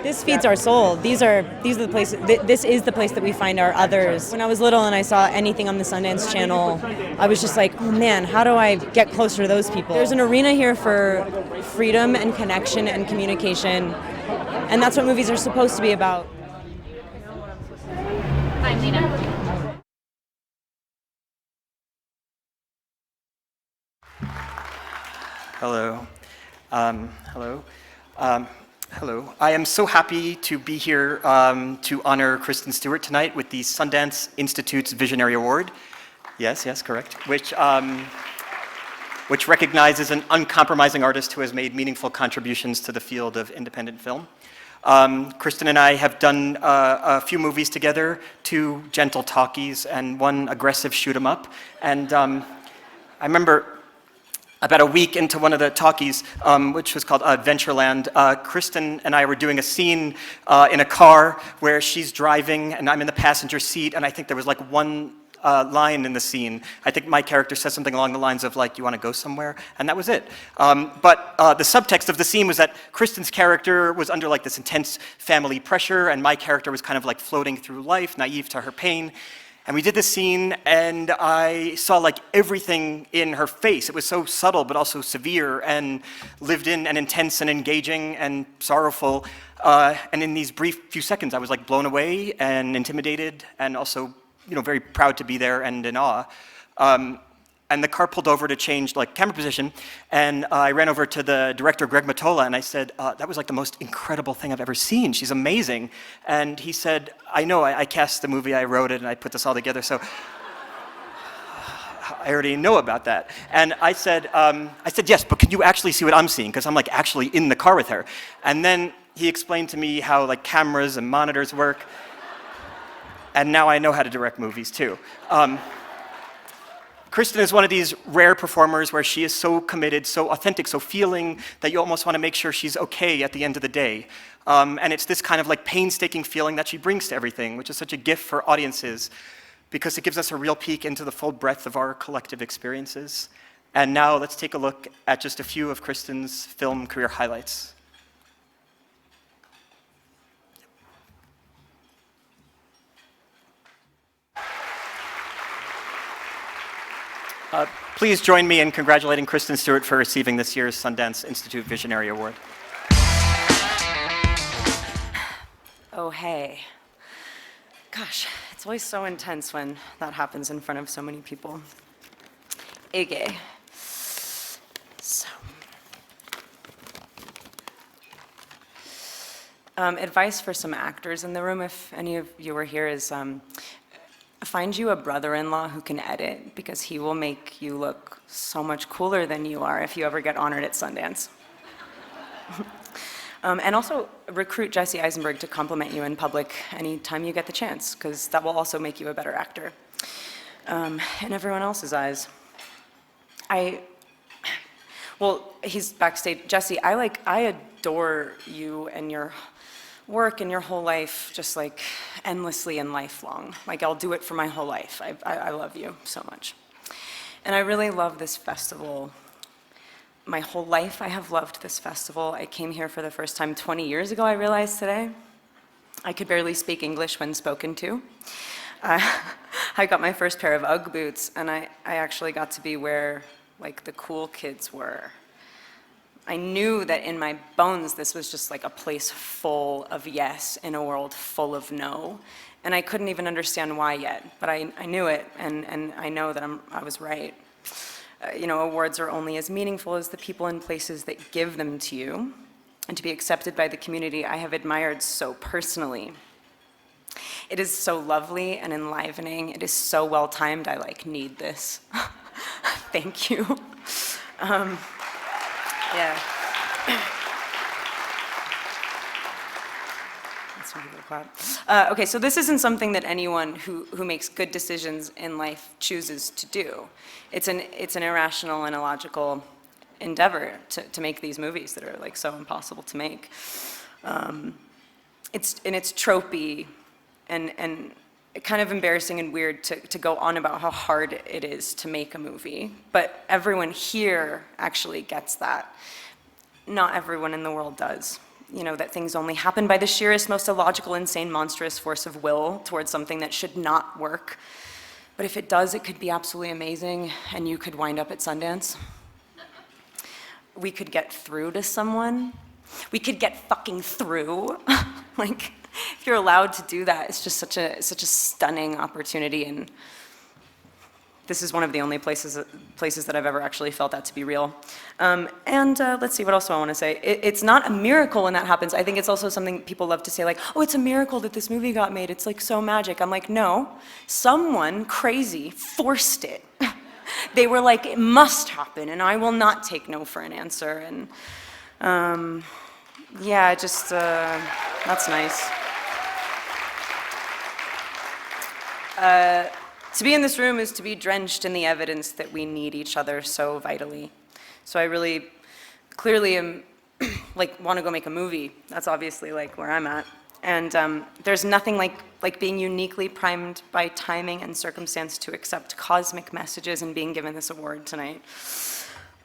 This feeds our soul. These are the places. This is the place that we find our others. When I was little and I saw anything on the Sundance Channel, I was just like, oh man, how do I get closer to those people? There's an arena here for freedom and connection and communication, and that's what movies are supposed to be about. Hi, Lena. Hello. Hello. Hello. I am so happy to be here to honor Kristen Stewart tonight with the Sundance Institute's Visionary Award. Yes, correct. Which recognizes an uncompromising artist who has made meaningful contributions to the field of independent film. Kristen and I have done a few movies together, 2 gentle talkies and 1 aggressive shoot 'em up. And I remember about a week into one of the talkies, which was called Adventureland, Kristen and I were doing a scene in a car where she's driving and I'm in the passenger seat, and I think there was like 1 line in the scene. I think my character says something along the lines of like, you want to go somewhere? And that was it. But the subtext of the scene was that Kristen's character was under like this intense family pressure, and my character was kind of like floating through life, naive to her pain. And we did this scene, and I saw like everything in her face. It was so subtle, but also severe, and lived in, and intense, and engaging, and sorrowful. And in these brief few seconds, I was like blown away, and intimidated, and also, very proud to be there, and in awe. And the car pulled over to change like camera position, and I ran over to the director, Greg Mottola, and I said, that was like the most incredible thing I've ever seen. She's amazing. And he said, I know, I cast the movie, I wrote it, and I put this all together, so I already know about that. And I said, yes, but can you actually see what I'm seeing? Because I'm like actually in the car with her. And then he explained to me how like cameras and monitors work, and now I know how to direct movies too. Kristen is one of these rare performers where she is so committed, so authentic, so feeling that you almost want to make sure she's okay at the end of the day. And it's this kind of like painstaking feeling that she brings to everything, which is such a gift for audiences because it gives us a real peek into the full breadth of our collective experiences. And now let's take a look at just a few of Kristen's film career highlights. Please join me in congratulating Kristen Stewart for receiving this year's Sundance Institute Visionary Award. Oh, hey. Gosh, it's always so intense when that happens in front of so many people. Ege. So. Advice for some actors in the room, if any of you are here, is find you a brother-in-law who can edit, because he will make you look so much cooler than you are if you ever get honored at Sundance. And also recruit Jesse Eisenberg to compliment you in public anytime you get the chance, because that will also make you a better actor. In everyone else's eyes. Well, he's backstage. Jesse, I adore you and your work and your whole life, just like endlessly and lifelong. Like I'll do it for my whole life. I love you so much. And I really love this festival. My whole life I have loved this festival. I came here for the first time 20 years ago, I realized today. I could barely speak English when spoken to. I got my first pair of Ugg boots, and I actually got to be where like the cool kids were. I knew that in my bones this was just like a place full of yes in a world full of no. And I couldn't even understand why yet, but I knew it, and I know that I was right. Awards are only as meaningful as the people and places that give them to you. And to be accepted by the community I have admired so personally. It is so lovely and enlivening. It is so well timed. I need this. Thank you. Yeah. Some people clap. Okay, so this isn't something that anyone who makes good decisions in life chooses to do. It's an irrational and illogical endeavor to make these movies that are so impossible to make. It's tropey and kind of embarrassing and weird to go on about how hard it is to make a movie, but everyone here actually gets that. not everyone in the world does. You know, that things only happen by the sheerest, most illogical, insane, monstrous force of will towards something that should not work. But if it does, it could be absolutely amazing, and you could wind up at Sundance. We could get through to someone. We could get fucking through. Like, if you're allowed to do that, it's just such a stunning opportunity, and this is one of the only places that I've ever actually felt that to be real. Let's see, what else do I want to say? It's not a miracle when that happens. I think it's also something people love to say, like, oh, it's a miracle that this movie got made. It's like so magic. I'm like, no, someone crazy forced it. They were like, it must happen, and I will not take no for an answer. And yeah, just, that's nice. To be in this room is to be drenched in the evidence that we need each other so vitally. So I really, clearly am, like, want to go make a movie. That's obviously, like, where I'm at. And there's nothing like being uniquely primed by timing and circumstance to accept cosmic messages and being given this award tonight.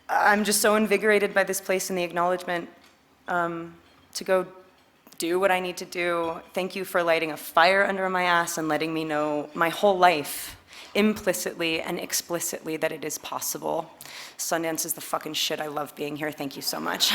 I'm just so invigorated by this place and the acknowledgement to go do what I need to do. Thank you for lighting a fire under my ass and letting me know my whole life, implicitly and explicitly, that it is possible. Sundance is the fucking shit. I love being here. Thank you so much.